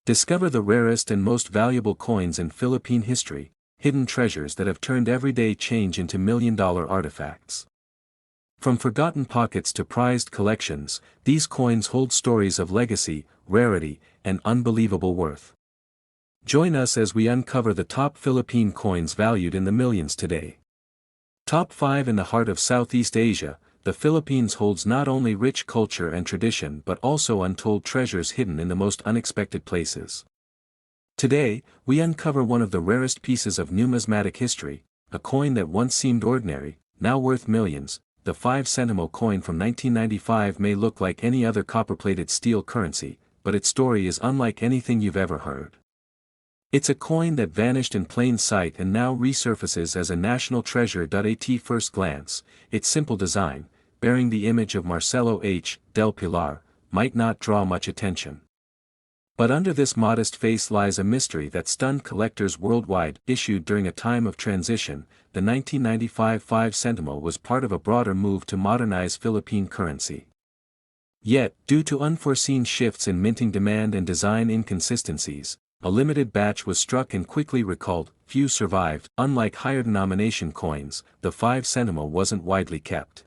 Discover the rarest and most valuable coins in Philippine history, hidden treasures that have turned everyday change into million-dollar artifacts. From forgotten pockets to prized collections, these coins hold stories of legacy, rarity, and unbelievable worth. Join us as we uncover the top Philippine coins valued in the millions today. Top 5. In the heart of Southeast Asia, the Philippines holds not only rich culture and tradition but also untold treasures hidden in the most unexpected places. Today, we uncover one of the rarest pieces of numismatic history, a coin that once seemed ordinary, now worth millions. The 5 Sentimo coin from 1995 may look like any other copper-plated steel currency, but its story is unlike anything you've ever heard. It's a coin that vanished in plain sight and now resurfaces as a national treasure. At first glance, its simple design, bearing the image of Marcelo H. del Pilar, might not draw much attention. But under this modest face lies a mystery that stunned collectors worldwide. Issued during a time of transition, the 1995 5 Sentimo was part of a broader move to modernize Philippine currency. Yet, due to unforeseen shifts in minting demand and design inconsistencies, a limited batch was struck and quickly recalled. Few survived. Unlike higher denomination coins, the 5 Sentimo wasn't widely kept.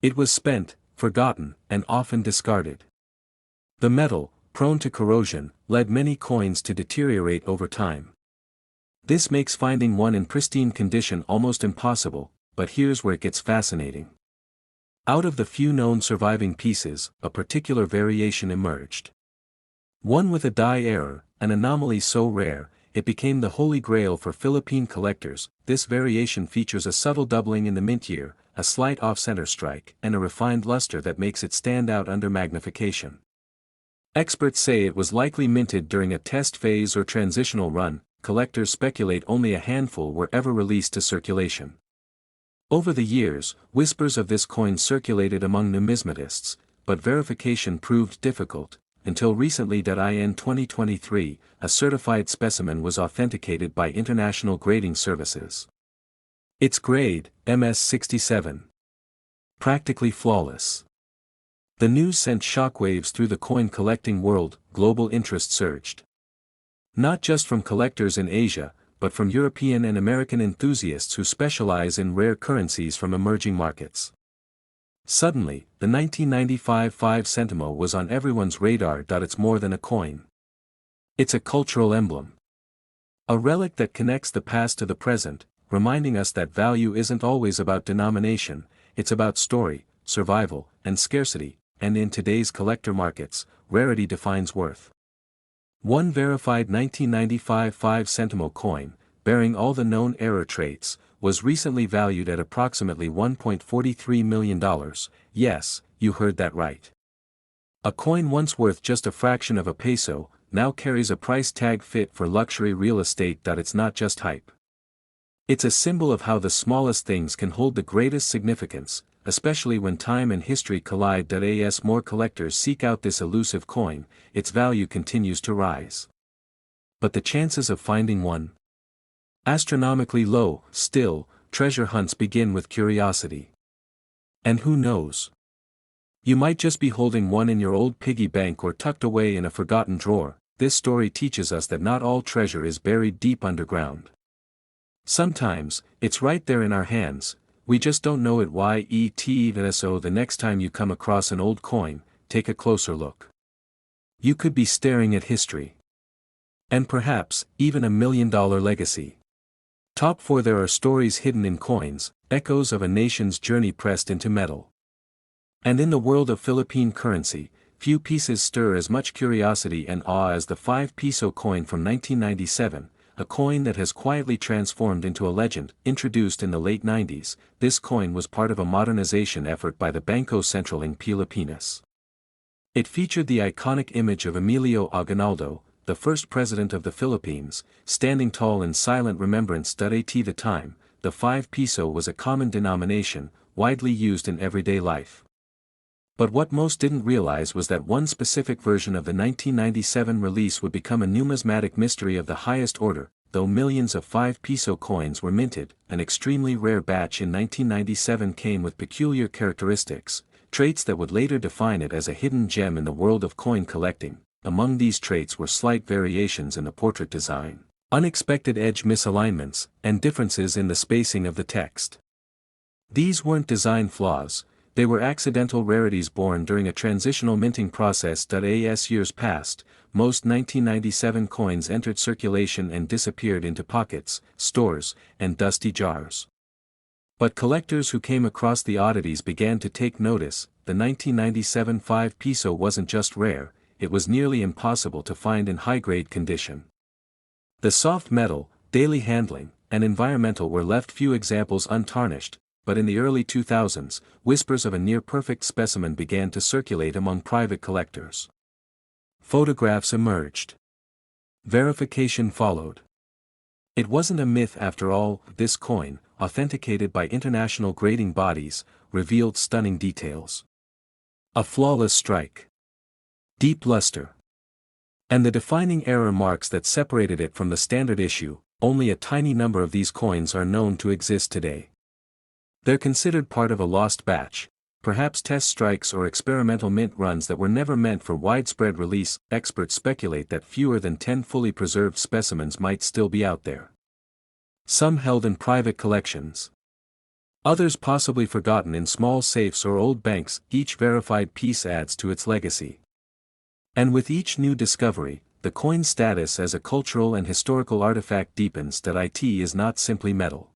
It was spent, forgotten, and often discarded. The metal, prone to corrosion, led many coins to deteriorate over time. This makes finding one in pristine condition almost impossible, but here's where it gets fascinating. Out of the few known surviving pieces, a particular variation emerged. One with a die error, an anomaly so rare, it became the holy grail for Philippine collectors. This variation features a subtle doubling in the mint year, a slight off-center strike, and a refined luster that makes it stand out under magnification. Experts say it was likely minted during a test phase or transitional run. Collectors speculate only a handful were ever released to circulation. Over the years, whispers of this coin circulated among numismatists, but verification proved difficult, until recently. In 2023, a certified specimen was authenticated by international grading services. Its grade, MS-67. Practically flawless. The news sent shockwaves through the coin-collecting world. Global interest surged. Not just from collectors in Asia, but from European and American enthusiasts who specialize in rare currencies from emerging markets. Suddenly, the 1995 5 Sentimo was on everyone's radar. It's more than a coin. It's a cultural emblem. A relic that connects the past to the present, reminding us that value isn't always about denomination, it's about story, survival, and scarcity. And in today's collector markets, rarity defines worth. One verified 1995 5 Sentimo coin, bearing all the known error traits, was recently valued at approximately $1.43 million. Yes, you heard that right. A coin once worth just a fraction of a peso, now carries a price tag fit for luxury real estate. It's not just hype. It's a symbol of how the smallest things can hold the greatest significance, especially when time and history collide. As more collectors seek out this elusive coin, its value continues to rise. But the chances of finding one? Astronomically low. Still, treasure hunts begin with curiosity. And who knows? You might just be holding one in your old piggy bank or tucked away in a forgotten drawer. This story teaches us that not all treasure is buried deep underground. Sometimes, it's right there in our hands, we just don't know it. So the next time you come across an old coin, take a closer look. You could be staring at history. And perhaps, even $1 million legacy. Top 4. There are stories hidden in coins, echoes of a nation's journey pressed into metal. And in the world of Philippine currency, few pieces stir as much curiosity and awe as the 5 Piso coin from 1997, a coin that has quietly transformed into a legend. Introduced in the late 90s, this coin was part of a modernization effort by the Bangko Sentral ng Pilipinas. It featured the iconic image of Emilio Aguinaldo, the first president of the Philippines, standing tall in silent remembrance. At the time, the 5 Piso was a common denomination, widely used in everyday life. But what most didn't realize was that one specific version of the 1997 release would become a numismatic mystery of the highest order. Though millions of 5 Piso coins were minted, an extremely rare batch in 1997 came with peculiar characteristics, traits that would later define it as a hidden gem in the world of coin collecting. among these traits were slight variations in the portrait design, unexpected edge misalignments, and differences in the spacing of the text. These weren't design flaws, they were accidental rarities born during a transitional minting process. As years passed, most 1997 coins entered circulation and disappeared into pockets, stores, and dusty jars. But collectors who came across the oddities began to take notice. The 1997 5 Piso wasn't just rare, it was nearly impossible to find in high-grade condition. The soft metal, daily handling, and environmental were left few examples untarnished, but in the early 2000s, whispers of a near-perfect specimen began to circulate among private collectors. Photographs emerged. Verification followed. It wasn't a myth after all. This coin, authenticated by international grading bodies, revealed stunning details. A flawless strike. Deep luster. And the defining error marks that separated it from the standard issue. Only a tiny number of these coins are known to exist today. They're considered part of a lost batch, perhaps test strikes or experimental mint runs that were never meant for widespread release. Experts speculate that fewer than 10 fully preserved specimens might still be out there. Some held in private collections. Others possibly forgotten in small safes or old banks. Each verified piece adds to its legacy. And with each new discovery, the coin's status as a cultural and historical artifact deepens. It is not simply metal.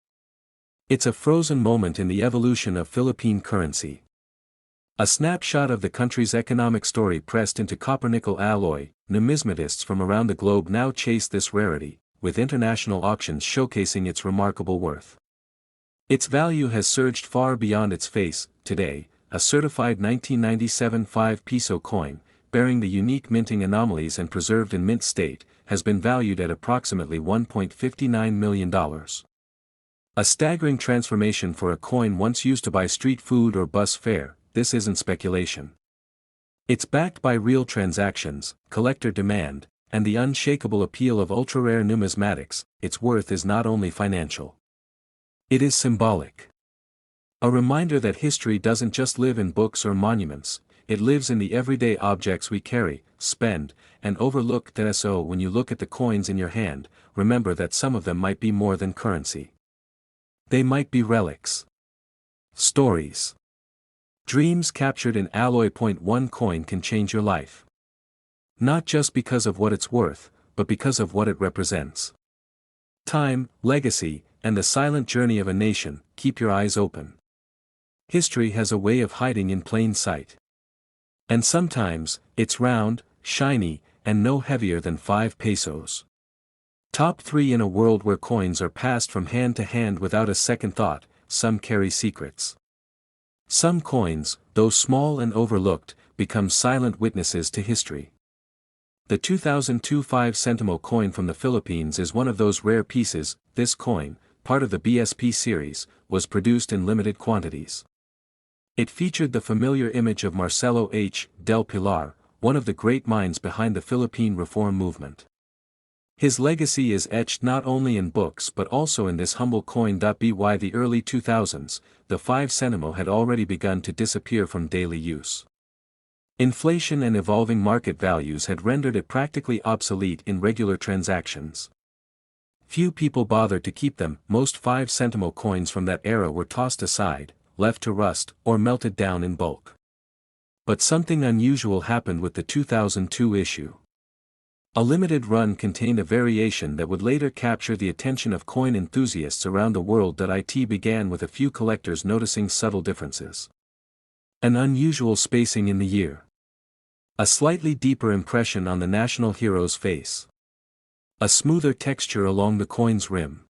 It's a frozen moment in the evolution of Philippine currency. A snapshot of the country's economic story pressed into copper-nickel alloy. Numismatists from around the globe now chase this rarity, with international auctions showcasing its remarkable worth. Its value has surged far beyond its face. Today, a certified 1997 5 Piso coin, bearing the unique minting anomalies and preserved in mint state, has been valued at approximately $1.59 million. A staggering transformation for a coin once used to buy street food or bus fare. This isn't speculation. It's backed by real transactions, collector demand, and the unshakable appeal of ultra-rare numismatics. Its worth is not only financial. It is symbolic. A reminder that history doesn't just live in books or monuments, it lives in the everyday objects we carry, spend, and overlook. So when you look at the coins in your hand, remember that some of them might be more than currency. They might be relics. Stories. Dreams captured in alloy. One coin can change your life. Not just because of what it's worth, but because of what it represents. Time, legacy, and the silent journey of a nation. Keep your eyes open. History has a way of hiding in plain sight. And sometimes, it's round, shiny, and no heavier than 5 pesos. Top 3 in a world where coins are passed from hand to hand without a second thought. Some carry secrets. Some coins, though small and overlooked, become silent witnesses to history. The 2002 5 Sentimo coin from the Philippines is one of those rare pieces. This coin, part of the BSP series, was produced in limited quantities. It featured the familiar image of Marcelo H. del Pilar, one of the great minds behind the Philippine reform movement. His legacy is etched not only in books but also in this humble coin. By the early 2000s, the 5 Sentimo had already begun to disappear from daily use. Inflation and evolving market values had rendered it practically obsolete in regular transactions. Few people bothered to keep them. Most 5 Sentimo coins from that era were tossed aside, left to rust, or melted down in bulk. But something unusual happened with the 2002 issue. A limited run contained a variation that would later capture the attention of coin enthusiasts around the world. It began with a few collectors noticing subtle differences. An unusual spacing in the year. A slightly deeper impression on the national hero's face. A smoother texture along the coin's rim.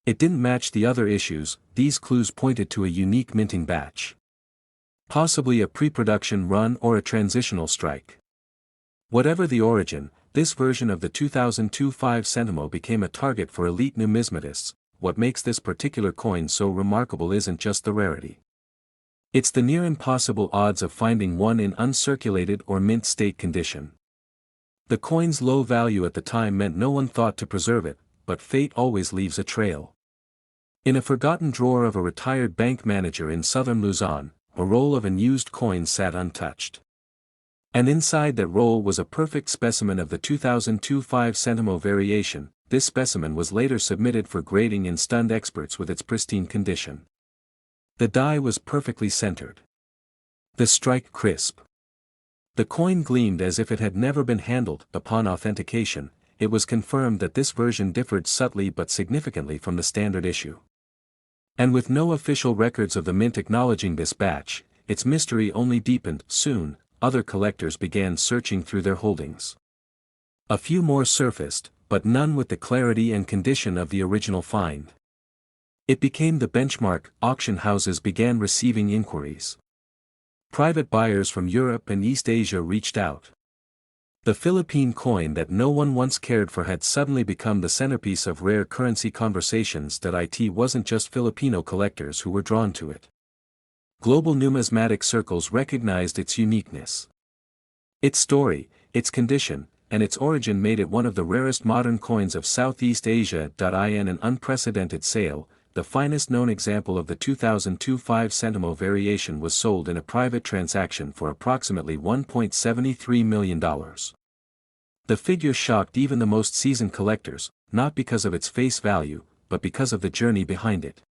It didn't match the other issues. These clues pointed to a unique minting batch. Possibly a pre-production run or a transitional strike. Whatever the origin, this version of the 2002 5 Sentimo became a target for elite numismatists. What makes this particular coin so remarkable isn't just the rarity. It's the near impossible odds of finding one in uncirculated or mint state condition. The coin's low value at the time meant no one thought to preserve it, but fate always leaves a trail. In a forgotten drawer of a retired bank manager in southern Luzon, a roll of unused coins sat untouched. And inside that roll was a perfect specimen of the 2002 5 Sentimo variation. This specimen was later submitted for grading and stunned experts with its pristine condition. The die was perfectly centered. The strike crisp. The coin gleamed as if it had never been handled. Upon authentication, it was confirmed that this version differed subtly but significantly from the standard issue. And with no official records of the mint acknowledging this batch, its mystery only deepened. Soon, other collectors began searching through their holdings. A few more surfaced, but none with the clarity and condition of the original find. It became the benchmark. Auction houses began receiving inquiries. Private buyers from Europe and East Asia reached out. The Philippine coin that no one once cared for had suddenly become the centerpiece of rare currency conversations. It wasn't just Filipino collectors who were drawn to it. Global numismatic circles recognized its uniqueness. Its story, its condition, and its origin made it one of the rarest modern coins of Southeast Asia. In an unprecedented sale, the finest known example of the 2002 5 Sentimo variation was sold in a private transaction for approximately $1.73 million. The figure shocked even the most seasoned collectors, not because of its face value, but because of the journey behind it.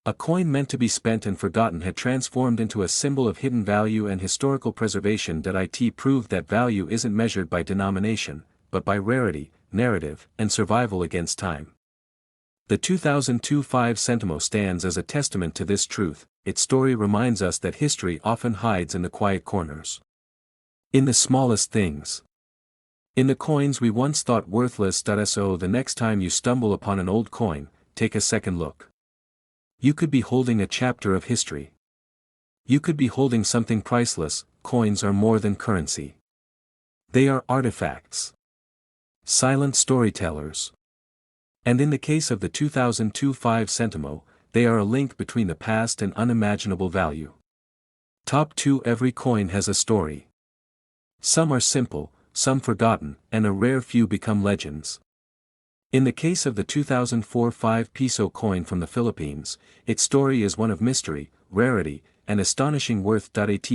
A coin meant to be spent and forgotten had transformed into a symbol of hidden value and historical preservation. It proved that value isn't measured by denomination, but by rarity, narrative, and survival against time. The 2002 5 Sentimo stands as a testament to this truth. Its story reminds us that history often hides in the quiet corners. In the smallest things. In the coins we once thought worthless. So the next time you stumble upon an old coin, take a second look. You could be holding a chapter of history. You could be holding something priceless. Coins are more than currency. They are artifacts. Silent storytellers. And in the case of the 2002 5 Sentimo, they are a link between the past and unimaginable value. Top 2. Every coin has a story. Some are simple, some forgotten, and a rare few become legends. In the case of the 2004 5 Piso coin from the Philippines, its story is one of mystery, rarity, and astonishing worth.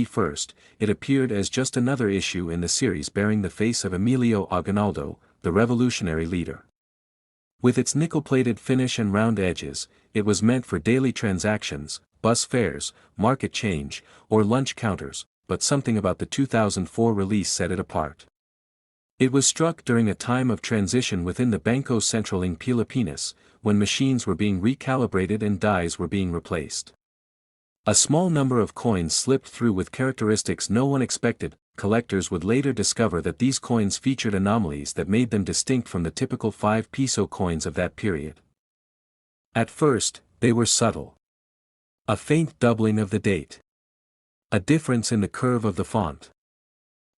First, it appeared as just another issue in the series bearing the face of Emilio Aguinaldo, the revolutionary leader. With its nickel-plated finish and round edges, it was meant for daily transactions, bus fares, market change, or lunch counters, but something about the 2004 release set it apart. It was struck during a time of transition within the Bangko Sentral ng Pilipinas, when machines were being recalibrated and dies were being replaced. A small number of coins slipped through with characteristics no one expected. Collectors would later discover that these coins featured anomalies that made them distinct from the typical 5 Piso coins of that period. At first, they were subtle. A faint doubling of the date. A difference in the curve of the font.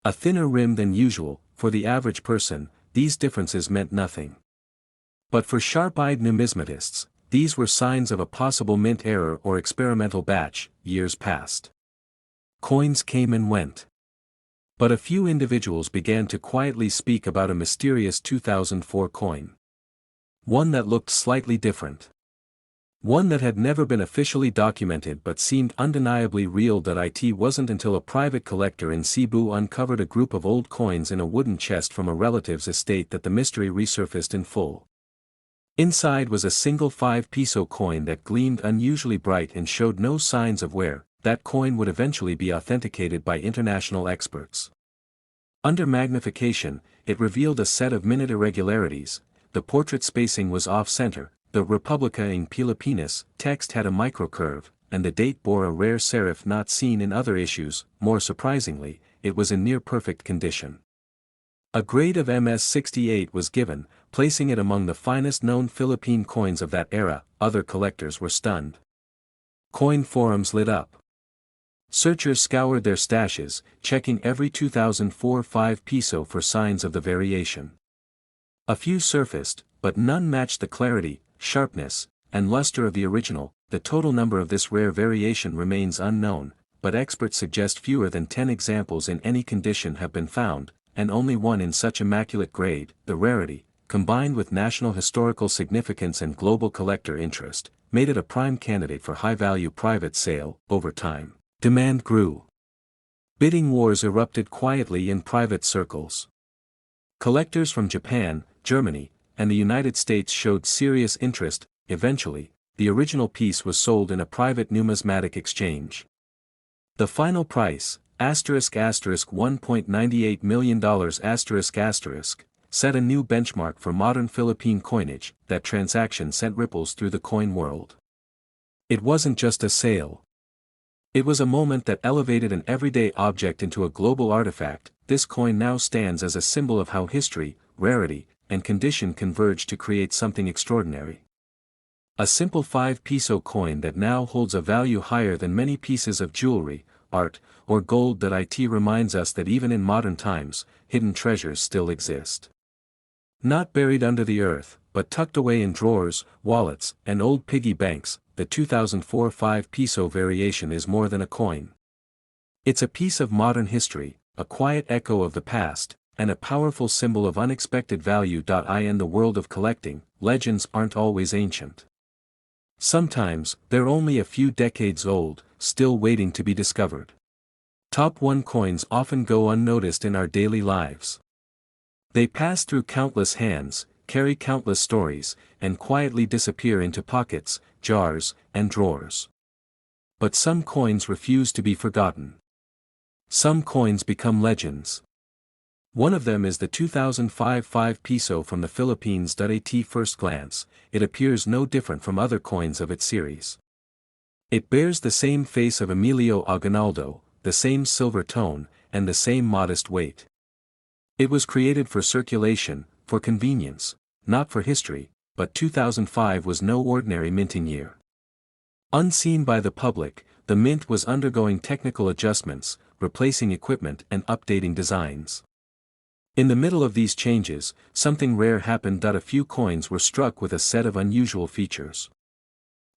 A thinner rim than usual. For the average person, these differences meant nothing. But for sharp-eyed numismatists, these were signs of a possible mint error or experimental batch. Years passed. Coins came and went. But a few individuals began to quietly speak about a mysterious 2004 coin. One that looked slightly different. One that had never been officially documented but seemed undeniably real. It wasn't until a private collector in Cebu uncovered a group of old coins in a wooden chest from a relative's estate that the mystery resurfaced in full. Inside was a single 5 Piso coin that gleamed unusually bright and showed no signs of wear. That coin would eventually be authenticated by international experts. Under magnification, it revealed a set of minute irregularities. The portrait spacing was off-center. The Republica ng Pilipinas text had a microcurve, and the date bore a rare serif not seen in other issues. More surprisingly, it was in near-perfect condition. A grade of MS-68 was given, placing it among the finest known Philippine coins of that era. Other collectors were stunned. Coin forums lit up. Searchers scoured their stashes, checking every 2004 5 Piso for signs of the variation. A few surfaced, but none matched the clarity, sharpness, and luster of the original. The total number of this rare variation remains unknown, but experts suggest fewer than 10 examples in any condition have been found, and only one in such immaculate grade. The rarity, combined with national historical significance and global collector interest, made it a prime candidate for high-value private sale. Over time, demand grew. Bidding wars erupted quietly in private circles. Collectors from Japan, Germany, and the United States showed serious interest. Eventually, the original piece was sold in a private numismatic exchange. The final price, $1.98 million set a new benchmark for modern Philippine coinage. That transaction sent ripples through the coin world. It wasn't just a sale. It was a moment that elevated an everyday object into a global artifact. This coin now stands as a symbol of how history, rarity, and condition converge to create something extraordinary. A simple 5 peso coin that now holds a value higher than many pieces of jewelry, art, or gold. That it reminds us that even in modern times, hidden treasures still exist. Not buried under the earth, but tucked away in drawers, wallets, and old piggy banks. The 2004 5 peso variation is more than a coin. It's a piece of modern history, a quiet echo of the past, and a powerful symbol of unexpected value. In the world of collecting, legends aren't always ancient. Sometimes, they're only a few decades old, still waiting to be discovered. Top 1 coins often go unnoticed in our daily lives. They pass through countless hands, carry countless stories, and quietly disappear into pockets, jars, and drawers. But some coins refuse to be forgotten. Some coins become legends. One of them is the 2005 5 peso from the Philippines. At first glance, it appears no different from other coins of its series. It bears the same face of Emilio Aguinaldo, the same silver tone, and the same modest weight. It was created for circulation, for convenience, not for history, but 2005 was no ordinary minting year. Unseen by the public, the mint was undergoing technical adjustments, replacing equipment and updating designs. In the middle of these changes, something rare happened. A few coins were struck with a set of unusual features.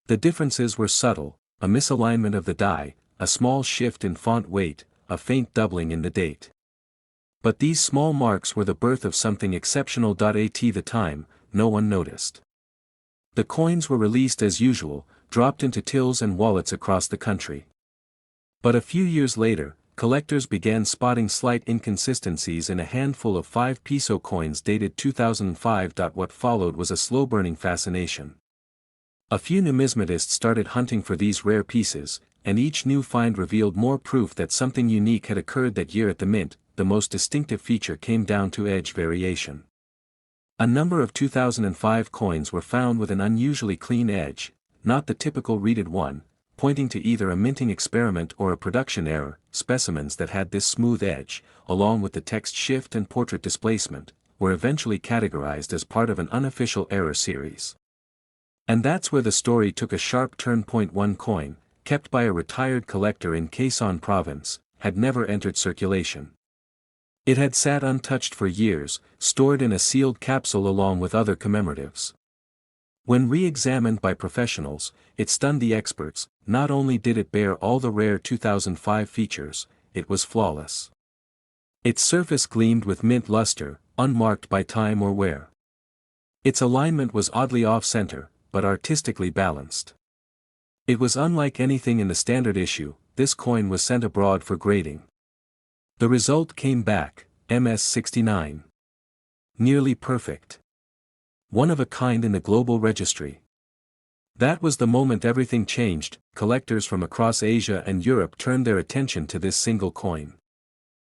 The differences were subtle: a misalignment of the die, a small shift in font weight, a faint doubling in the date. But these small marks were the birth of something exceptional. At the time, no one noticed. The coins were released as usual, dropped into tills and wallets across the country. But a few years later, collectors began spotting slight inconsistencies in a handful of 5 peso coins dated 2005. What followed was a slow-burning fascination. A few numismatists started hunting for these rare pieces, and each new find revealed more proof that something unique had occurred that year at the mint. The most distinctive feature came down to edge variation. A number of 2005 coins were found with an unusually clean edge, not the typical reeded one, pointing to either a minting experiment or a production error. Specimens that had this smooth edge, along with the text shift and portrait displacement, were eventually categorized as part of an unofficial error series. And that's where the story took a sharp turn. One coin, kept by a retired collector in Quezon Province, had never entered circulation. It had sat untouched for years, stored in a sealed capsule along with other commemoratives. When re-examined by professionals, it stunned the experts. Not only did it bear all the rare 2005 features, it was flawless. Its surface gleamed with mint luster, unmarked by time or wear. Its alignment was oddly off-center, but artistically balanced. It was unlike anything in the standard issue. This coin was sent abroad for grading. The result came back, MS69. Nearly perfect. One of a kind in the global registry. That was the moment everything changed. Collectors from across Asia and Europe turned their attention to this single coin.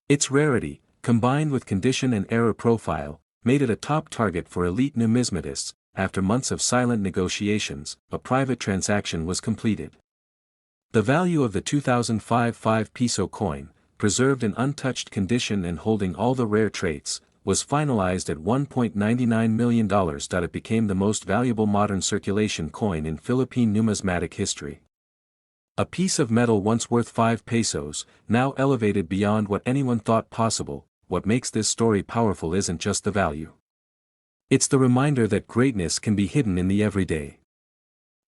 Its rarity, combined with condition and error profile, made it a top target for elite numismatists. After months of silent negotiations, a private transaction was completed. The value of the 2005 5 peso coin, preserved in untouched condition and holding all the rare traits, was finalized at $1.99 million. It became the most valuable modern circulation coin in Philippine numismatic history. A piece of metal once worth 5 pesos, now elevated beyond what anyone thought possible. What makes this story powerful isn't just the value. It's the reminder that greatness can be hidden in the everyday.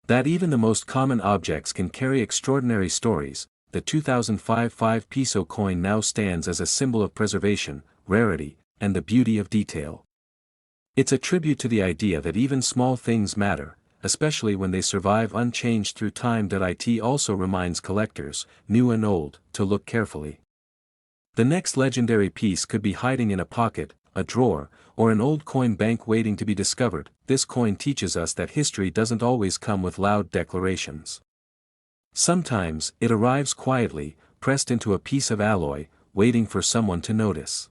That even the most common objects can carry extraordinary stories. The 2005 5 peso coin now stands as a symbol of preservation, rarity, and the beauty of detail. It's a tribute to the idea that even small things matter, especially when they survive unchanged through time. It also reminds collectors, new and old, to look carefully. The next legendary piece could be hiding in a pocket, a drawer, or an old coin bank waiting to be discovered. This coin teaches us that history doesn't always come with loud declarations. Sometimes, it arrives quietly, pressed into a piece of alloy, waiting for someone to notice.